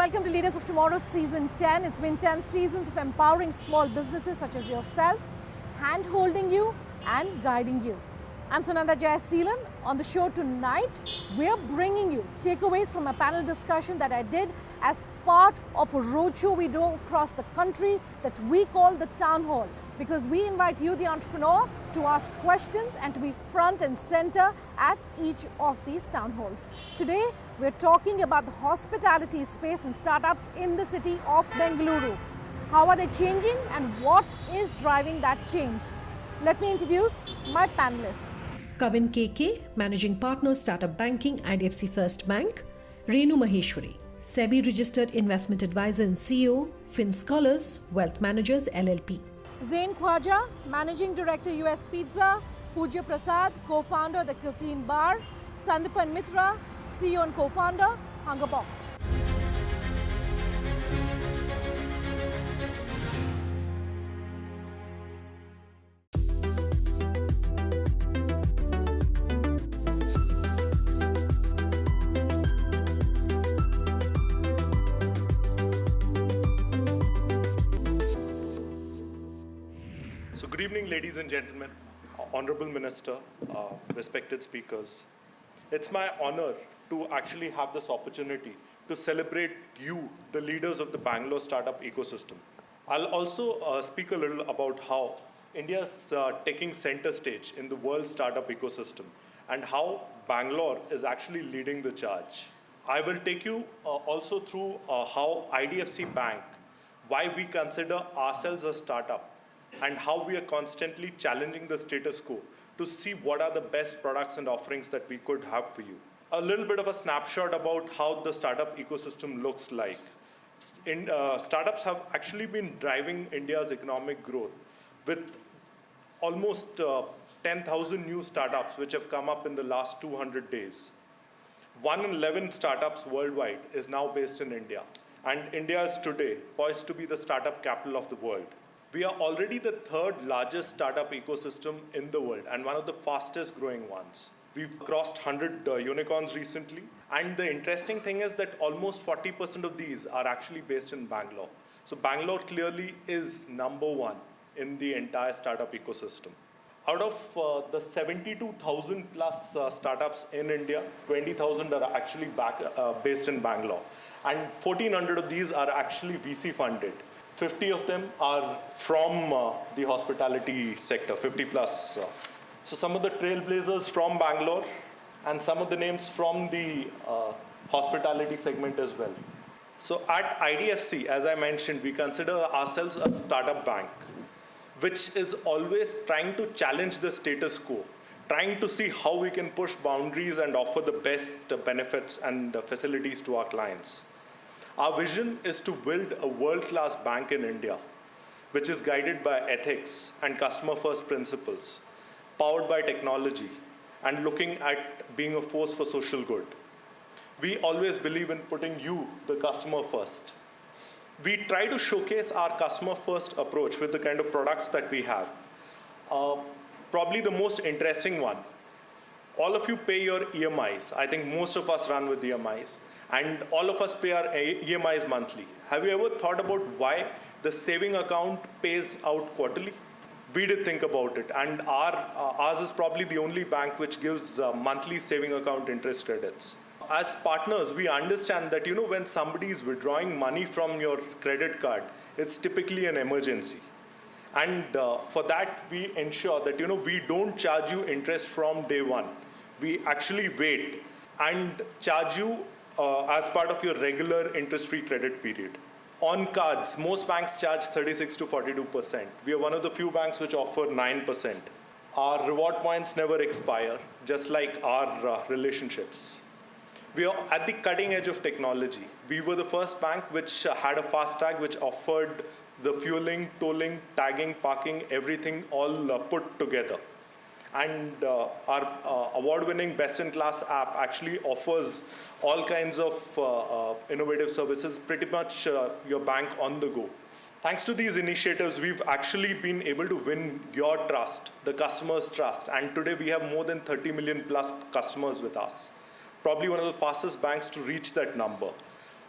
welcome to Leaders of Tomorrow Season 10. It's been 10 seasons of empowering small businesses such as yourself, hand-holding you and guiding you. I'm Sunanda Jayaseelan. On the show tonight, we're bringing you takeaways from a panel discussion that I did as part of a roadshow we do across the country that we call the Townhall, because we invite you, the entrepreneur, to ask questions and to be front and center at each of these town halls. Today, we're talking about the hospitality space and startups in the city of Bengaluru. How are they changing and what is driving that change? Let me introduce my panelists. Kavin KK, Managing Partner, Startup Banking, IDFC First Bank. Renu Maheshwari, SEBI Registered Investment Advisor and CEO, Fin Scholars, Wealth Managers LLP. Zain Khwaja, Managing Director, US Pizza. Pooja Prasad, Co-founder, the Caffeine Bar. Sandipan Mitra, CEO and Co-founder, Hunger Box. So good evening, ladies and gentlemen, Honorable Minister, respected speakers. It's my honor to actually have this opportunity to celebrate you, the leaders of the Bangalore startup ecosystem. I'll also speak a little about how India is taking center stage in the world startup ecosystem and how Bangalore is actually leading the charge. I will take you also through how IDFC Bank, why we consider ourselves a startup, and how we are constantly challenging the status quo to see what are the best products and offerings that we could have for you. A little bit of a snapshot about how the startup ecosystem looks like. Startups have actually been driving India's economic growth with almost 10,000 new startups which have come up in the last 200 days. 1 in 11 startups worldwide is now based in India, and India is today poised to be the startup capital of the world. We are already the third largest startup ecosystem in the world and one of the fastest growing ones. We've crossed 100 unicorns recently. And the interesting thing is that almost 40% of these are actually based in Bangalore. So Bangalore clearly is number one in the entire startup ecosystem. Out of the 72,000 plus startups in India, 20,000 are actually based in Bangalore. And 1,400 of these are actually VC funded. 50 of them are from the hospitality sector, 50 plus. So some of the trailblazers from Bangalore and some of the names from the hospitality segment as well. So at IDFC, as I mentioned, we consider ourselves a startup bank, which is always trying to challenge the status quo, trying to see how we can push boundaries and offer the best benefits and facilities to our clients. Our vision is to build a world-class bank in India, which is guided by ethics and customer-first principles, powered by technology, and looking at being a force for social good. We always believe in putting you, the customer, first. We try to showcase our customer-first approach with the kind of products that we have. Probably the most interesting one. All of you pay your EMIs. I think most of us run with EMIs. And all of us pay our EMIs monthly. Have you ever thought about why the saving account pays out quarterly? We did think about it, and ours is probably the only bank which gives monthly saving account interest credits. As partners, we understand that when somebody is withdrawing money from your credit card, it's typically an emergency. And for that, we ensure that we don't charge you interest from day one. We actually wait and charge you as part of your regular interest-free credit period. On cards, most banks charge 36 to 42%. We are one of the few banks which offer 9%. Our reward points never expire, just like our relationships. We are at the cutting edge of technology. We were the first bank which had a fast tag which offered the fueling, tolling, tagging, parking, everything all put together. And our award-winning best-in-class app actually offers all kinds of innovative services, pretty much your bank on the go. Thanks to these initiatives, we've actually been able to win your trust, the customer's trust. And today we have more than 30 million plus customers with us. Probably one of the fastest banks to reach that number.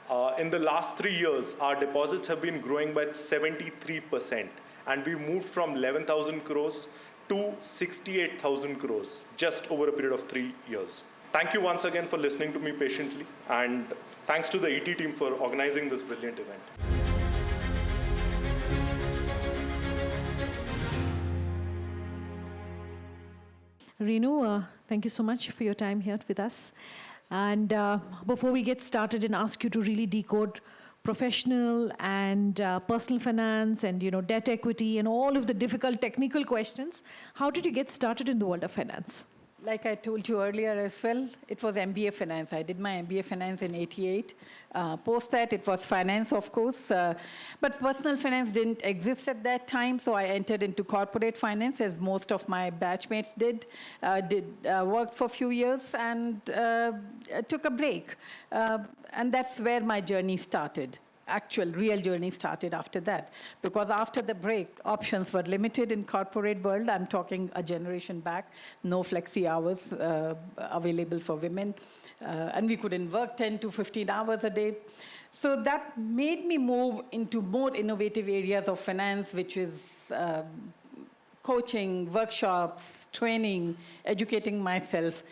In the last 3 years, our deposits have been growing by 73%, and we moved from 11,000 crores to 68,000 crores just over a period of 3 years. Thank you once again for listening to me patiently, and thanks to the ET team for organizing this brilliant event. Renu, thank you so much for your time here with us. And before we get started and ask you to really decode professional and personal finance and debt equity and all of the difficult technical questions, how did you get started in the world of finance? Like I told you earlier as well, it was MBA Finance. I did my MBA Finance in '88. Post that, it was finance, of course. But personal finance didn't exist at that time, so I entered into corporate finance, as most of my batchmates did. Worked for a few years and took a break. And that's where my journey started. Actual real journey started after that, because after the break, options were limited in corporate world. I'm talking a generation back. No flexi hours available for women, and we couldn't work 10 to 15 hours a day. So that made me move into more innovative areas of finance, which is coaching, workshops, training, educating myself,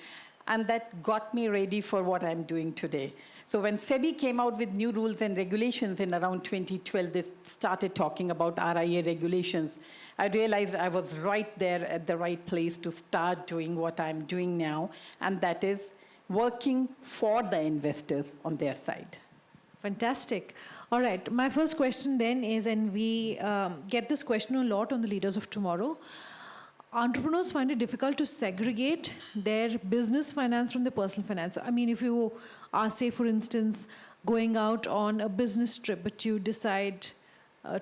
and that got me ready for what I'm doing today. So when SEBI came out with new rules and regulations in around 2012, they started talking about RIA regulations. I realized I was right there at the right place to start doing what I'm doing now, and that is working for the investors on their side. Fantastic. All right. My first question then is, and we get this question a lot on the Leaders of Tomorrow, entrepreneurs find it difficult to segregate their business finance from their personal finance. I mean, if you are, say, for instance, going out on a business trip, but you decide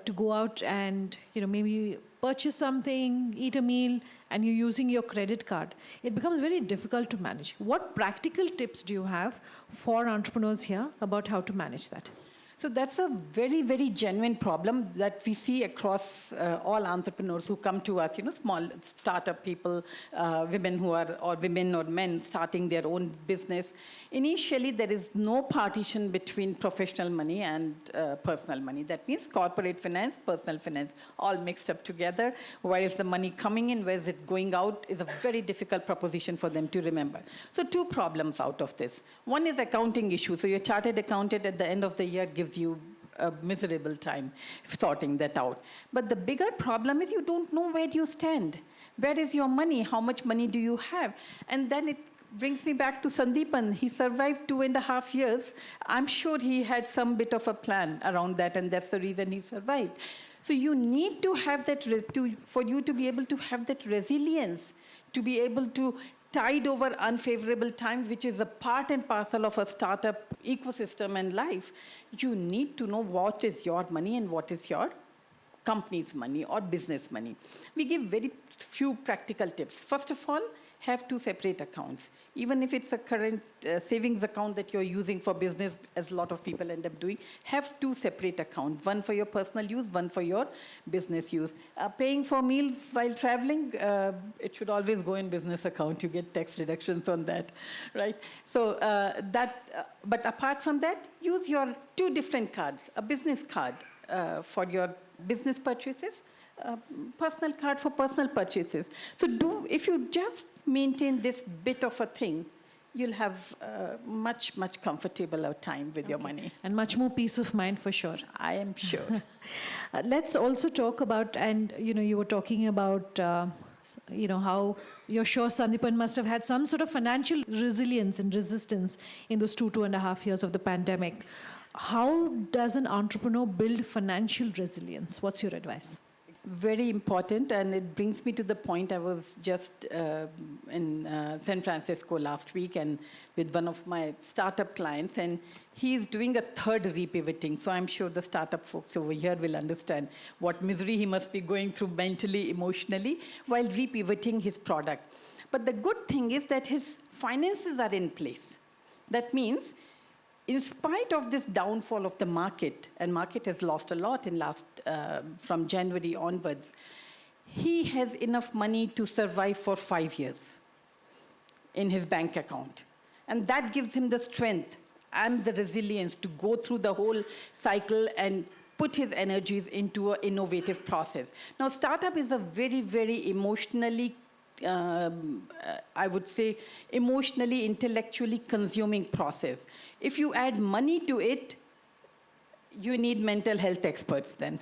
to go out and, maybe purchase something, eat a meal, and you're using your credit card, it becomes very difficult to manage. What practical tips do you have for entrepreneurs here about how to manage that? So that's a very, very genuine problem that we see across all entrepreneurs who come to us, small startup people, women or men starting their own business. Initially, there is no partition between professional money and personal money. That means corporate finance, personal finance, all mixed up together. Where is the money coming in, where is it going out, is a very difficult proposition for them to remember. So 2 problems out of this. One is accounting issue. So your chartered accountant at the end of the year gives you a miserable time sorting that out. But the bigger problem is you don't know where you stand. Where is your money? How much money do you have? And then it brings me back to Sandeepan. He survived 2.5 years. I'm sure he had some bit of a plan around that, and that's the reason he survived. So you need to have that, for you to be able to have that resilience, to be able to tide over unfavorable times, which is a part and parcel of a startup ecosystem and life. You need to know what is your money and what is your company's money or business money. We give very few practical tips. First of all, have 2 separate accounts. Even if it's a current savings account that you're using for business, as a lot of people end up doing, have 2 separate accounts, one for your personal use, one for your business use. Paying for meals while traveling, it should always go in business account. You get tax reductions on that, right? So but apart from that, use your 2 different cards, a business card for your business purchases, personal card for personal purchases. So if you just maintain this bit of a thing, you'll have much, much comfortable time with your money. And much more peace of mind for sure. I am sure. Let's also talk about, and you were talking about, how you're sure Sandeepan must have had some sort of financial resilience and resistance in those 2.5 years of the pandemic. How does an entrepreneur build financial resilience? What's your advice? Very important, and it brings me to the point. I was just in San Francisco last week and with one of my startup clients, and he's doing a 3rd repivoting. So I'm sure the startup folks over here will understand what misery he must be going through mentally, emotionally, while repivoting his product. But the good thing is that his finances are in place. That means, in spite of this downfall of the market, and market has lost a lot in from January onwards, he has enough money to survive for 5 years in his bank account. And that gives him the strength and the resilience to go through the whole cycle and put his energies into an innovative process. Now, startup is a very, very emotionally, I would say, emotionally, intellectually consuming process. If you add money to it, you need mental health experts then.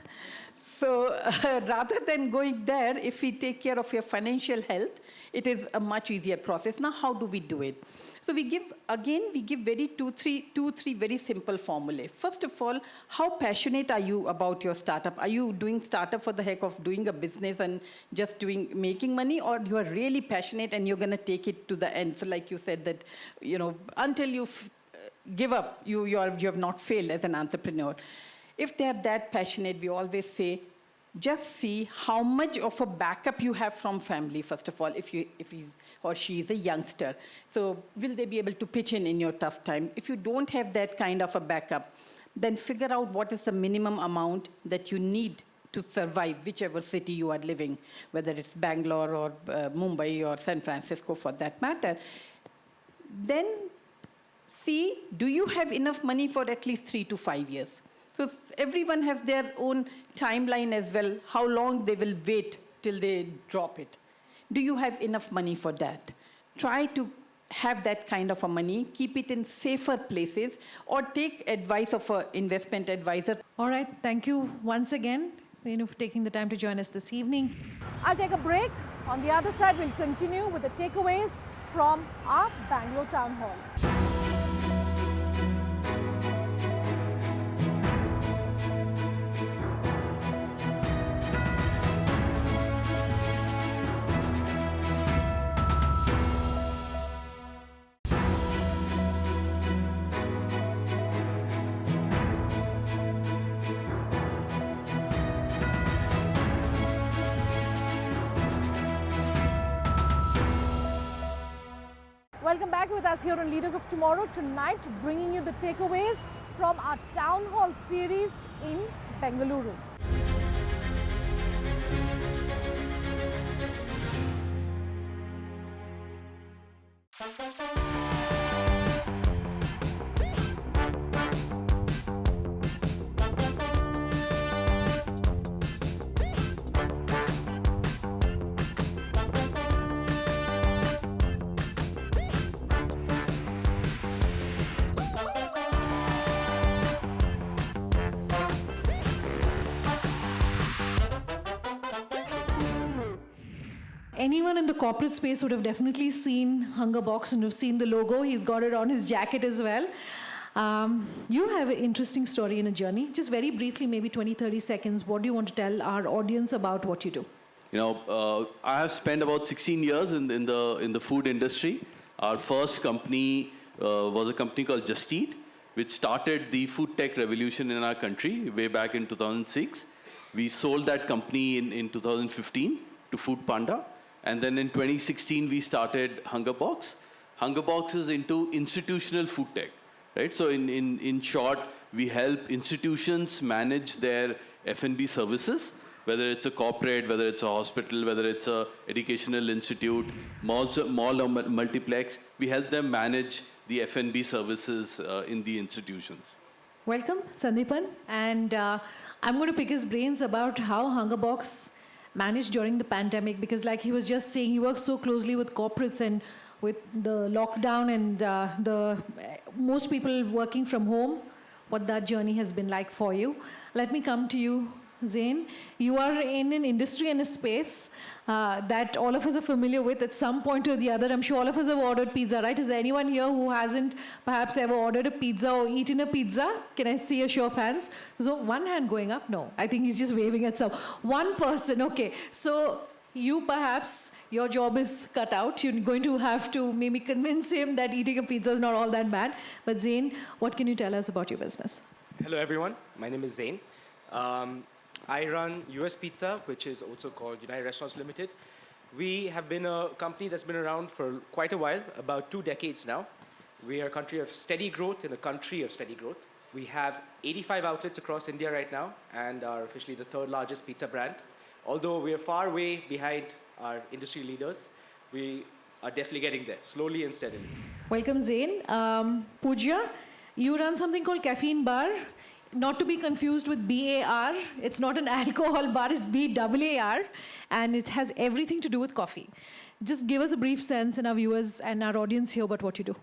So rather than going there, if we take care of your financial health, it is a much easier process. Now, how do we do it? So we give two, three very simple formulae. First of all, how passionate are you about your startup? Are you doing startup for the heck of doing a business and just making money, or you are really passionate and you're going to take it to the end? So like you said that, until you give up, you have not failed as an entrepreneur. If they're that passionate, we always say, just see how much of a backup you have from family, first of all, if he's or she is a youngster. So will they be able to pitch in your tough time? If you don't have that kind of a backup, then figure out what is the minimum amount that you need to survive, whichever city you are living, whether it's Bangalore or Mumbai or San Francisco for that matter. Then see, do you have enough money for at least 3 to 5 years? So everyone has their own timeline as well, how long they will wait till they drop it. Do you have enough money for that? Try to have that kind of a money, keep it in safer places, or take advice of an investment advisor. All right, thank you once again, Renu, for taking the time to join us this evening. I'll take a break. On the other side, we'll continue with the takeaways from our Bangalore Town Hall. Welcome back with us here on Leaders of Tomorrow. Tonight, bringing you the takeaways from our Town Hall series in Bengaluru. Anyone in the corporate space would have definitely seen Hunger Box and have seen the logo. He's got it on his jacket as well. You have an interesting story and a journey. Just very briefly, maybe 20, 30 seconds, what do you want to tell our audience about what you do? I have spent about 16 years in the food industry. Our first company was a company called Just Eat, which started the food tech revolution in our country way back in 2006. We sold that company in 2015 to Food Panda. And then in 2016, we started Hunger Box. Hunger Box is into institutional food tech, right? So in short, we help institutions manage their F&B services, whether it's a corporate, whether it's a hospital, whether it's a educational institute, mall or multiplex. We help them manage the F&B services in the institutions. Welcome, Sandeepan. And I'm going to pick his brains about how Hunger Box managed during the pandemic, because like he was just saying, he works so closely with corporates and with the lockdown and most people working from home, what that journey has been like for you. Let me come to you, Zain. You are in an industry and a space that all of us are familiar with at some point or the other. I'm sure all of us have ordered pizza, right? Is there anyone here who hasn't perhaps ever ordered a pizza or eaten a pizza? Can I see a show of hands? So one hand going up? No. I think he's just waving at some. One person, okay. So you perhaps, your job is cut out. You're going to have to maybe convince him that eating a pizza is not all that bad. But Zain, what can you tell us about your business? Hello everyone, my name is Zain. I run US Pizza, which is also called United Restaurants Limited. We have been a company that's been around for quite a while, about 2 decades now. We are a country of steady growth in a country of steady growth. We have 85 outlets across India right now and are officially the 3rd largest pizza brand. Although we are far way behind our industry leaders, we are definitely getting there, slowly and steadily. Welcome, Zain. Pooja, You run something called Caffeine Bar, not to be confused with BAR. It's not an alcohol bar, it's BAAR, and it has everything to do with coffee. Just give us a brief sense in our viewers and our audience here about what you do.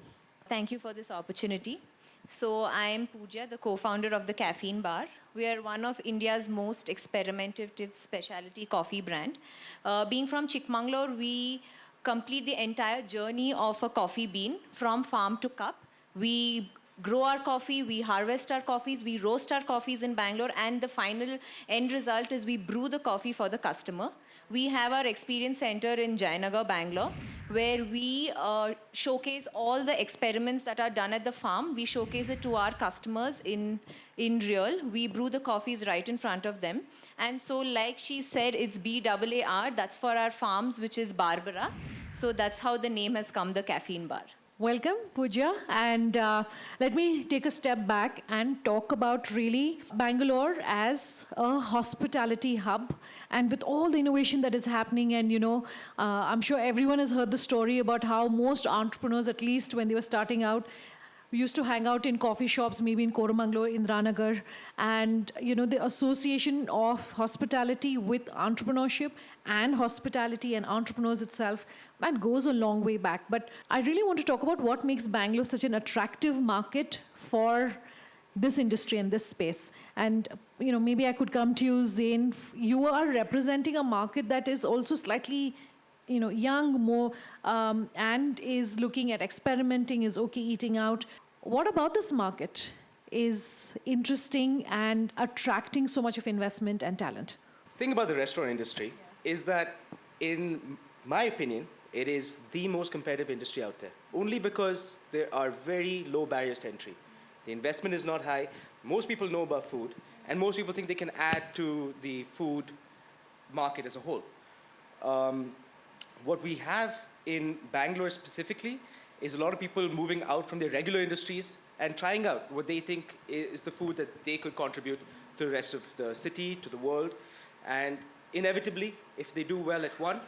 Thank you for this opportunity. So I am Pooja, the co-founder of the Caffeine Bar. We are one of India's most experimentative specialty coffee brand. Being from Chikmagalur, we complete the entire journey of a coffee bean from farm to cup. We grow our coffee, we harvest our coffees, we roast our coffees in Bangalore, and the final end result is we brew the coffee for the customer. We have our experience center in Jayanagar, Bangalore, where we showcase all the experiments that are done at the farm. We showcase it to our customers in real. We brew the coffees right in front of them. And so like she said, it's BAAR, that's for our farms, which is Barbara. So that's how the name has come, the Caffeine Bar. Welcome, Pooja. And let me take a step back and talk about really Bangalore as a hospitality hub, and with all the innovation that is happening. And I'm sure everyone has heard the story about how most entrepreneurs, at least when they were starting out, used to hang out in coffee shops, maybe in Koramangala, Indranagar, and the association of hospitality with entrepreneurship and hospitality and entrepreneurs itself, that goes a long way back. But I really want to talk about what makes Bangalore such an attractive market for this industry and this space. And maybe I could come to you, Zain. You are representing a market that is also slightly young, more, and is looking at experimenting, is okay eating out. What about this market is interesting and attracting so much of investment and talent? The thing about the restaurant industry is that, in my opinion, it is the most competitive industry out there. Only because there are very low barriers to entry. The investment is not high. Most people know about food, and most people think they can add to the food market as a whole. What we have in Bangalore specifically is a lot of people moving out from their regular industries and trying out what they think is the food that they could contribute to the rest of the city, to the world. And inevitably, if they do well at one,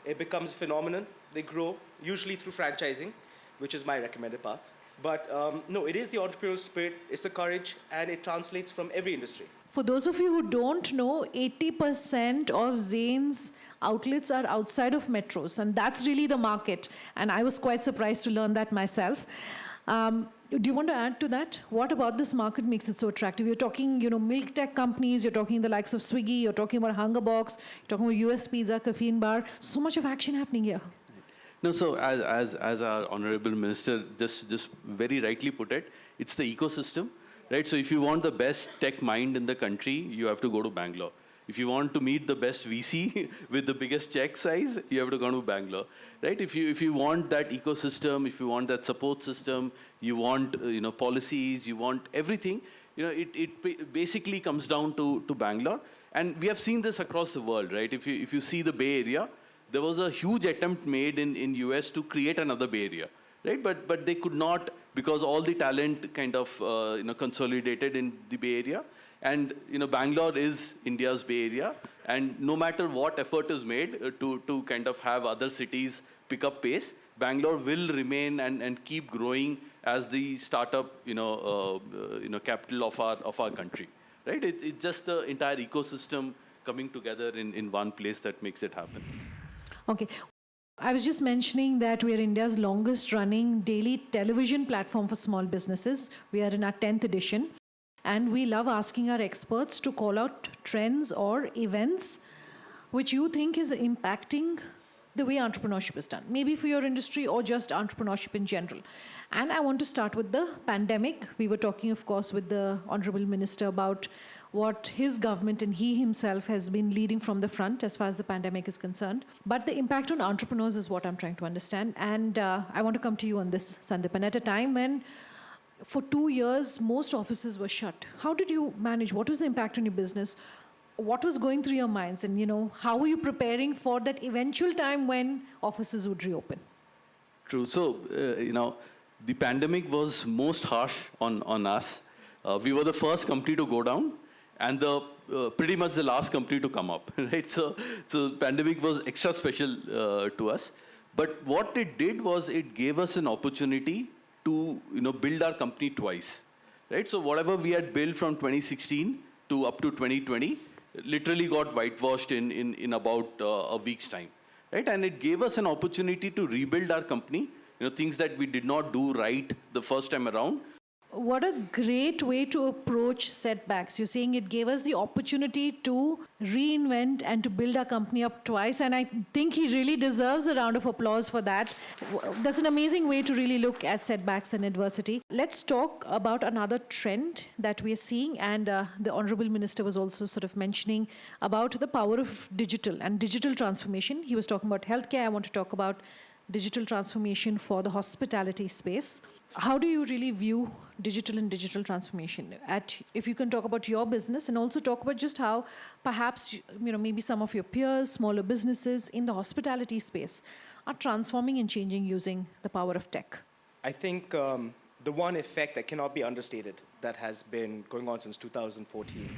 it becomes a phenomenon. They grow, usually through franchising, which is my recommended path. But no, it is the entrepreneurial spirit, it's the courage, and it translates from every industry. For those of you who don't know, 80% of Zain's outlets are outside of metros, and that's really the market. And I was quite surprised to learn that myself. Do you want to add to that? What about this market makes it so attractive? You're talking, milk tech companies, you're talking the likes of Swiggy, you're talking about Hungerbox, you're talking about US Pizza, Caffeine Bar. So much of action happening here. No, so as our honorable minister just very rightly put it, it's the ecosystem, right? So if you want the best tech mind in the country, you have to go to Bangalore. If you want to meet the best VC with the biggest check size, you have to go to Bangalore, right? If you want that ecosystem, if you want that support system, you want policies, you want everything, it basically comes down to Bangalore. And we have seen this across the world, right? If you see the Bay Area, there was a huge attempt made in US to create another Bay Area, right? But they could not, because all the talent kind of consolidated in the Bay Area. And Bangalore is India's Bay Area, and no matter what effort is made to kind of have other cities pick up pace, Bangalore will remain and keep growing as the startup capital of our country, right? It's just the entire ecosystem coming together in one place that makes it happen. Okay. I was just mentioning that we are India's longest running daily television platform for small businesses. We are in our 10th edition. And we love asking our experts to call out trends or events which you think is impacting the way entrepreneurship is done, maybe for your industry or just entrepreneurship in general. And I want to start with the pandemic. We were talking, of course, with the Honorable Minister about what his government and he himself has been leading from the front as far as the pandemic is concerned. But the impact on entrepreneurs is what I'm trying to understand. And I want to come to you on this, Sandipan. At a time when for 2 years, most offices were shut. How did you manage? What was the impact on your business? What was going through your minds? And, how were you preparing for that eventual time when offices would reopen? True. So, the pandemic was most harsh on us. We were the first company to go down and pretty much the last company to come up, right? So pandemic was extra special to us. But what it did was it gave us an opportunity to build our company twice. right? So whatever we had built from 2016 to up to 2020, literally got whitewashed in about a week's time, right? And it gave us an opportunity to rebuild our company, things that we did not do right the first time around. What a great way to approach setbacks. You're saying it gave us the opportunity to reinvent and to build our company up twice. And I think he really deserves a round of applause for that. That's an amazing way to really look at setbacks and adversity. Let's talk about another trend that we're seeing. And the Honorable Minister was also sort of mentioning about the power of digital and digital transformation. He was talking about healthcare. I want to talk about digital transformation for the hospitality space. How do you really view digital and digital transformation? If you can talk about your business and also talk about just how perhaps maybe some of your peers, smaller businesses in the hospitality space are transforming and changing using the power of tech. I think the one effect that cannot be understated that has been going on since 2014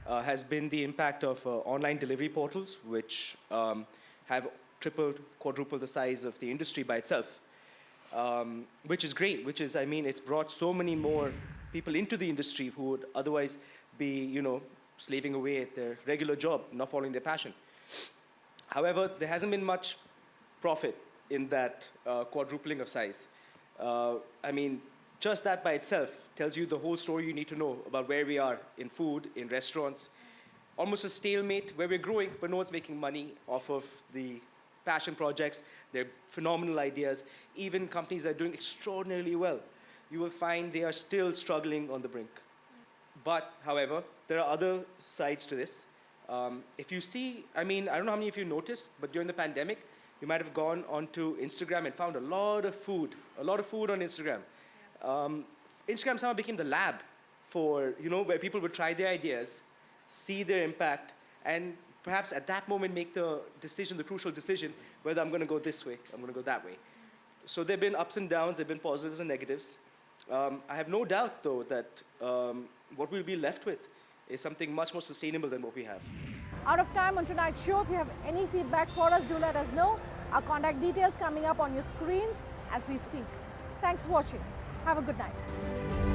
has been the impact of online delivery portals, which have tripled, quadrupled the size of the industry by itself. Which is great, it's brought so many more people into the industry who would otherwise be, slaving away at their regular job, not following their passion. However, there hasn't been much profit in that quadrupling of size. Just that by itself tells you the whole story you need to know about where we are in food, in restaurants. Almost a stalemate where we're growing, but no one's making money off of the passion projects. They're phenomenal ideas. Even companies that are doing extraordinarily well, you will find they are still struggling on the brink. But, however, there are other sides to this. If you see, I don't know how many of you noticed, but during the pandemic, you might have gone onto Instagram and found a lot of food on Instagram. Instagram somehow became the lab for, where people would try their ideas, see their impact, and perhaps at that moment make the decision, the crucial decision, whether I'm going to go this way, I'm going to go that way. So there have been ups and downs, there have been positives and negatives. I have no doubt, though, that what we'll be left with is something much more sustainable than what we have. Out of time on tonight's show. If you have any feedback for us, do let us know. Our contact details coming up on your screens as we speak. Thanks for watching. Have a good night.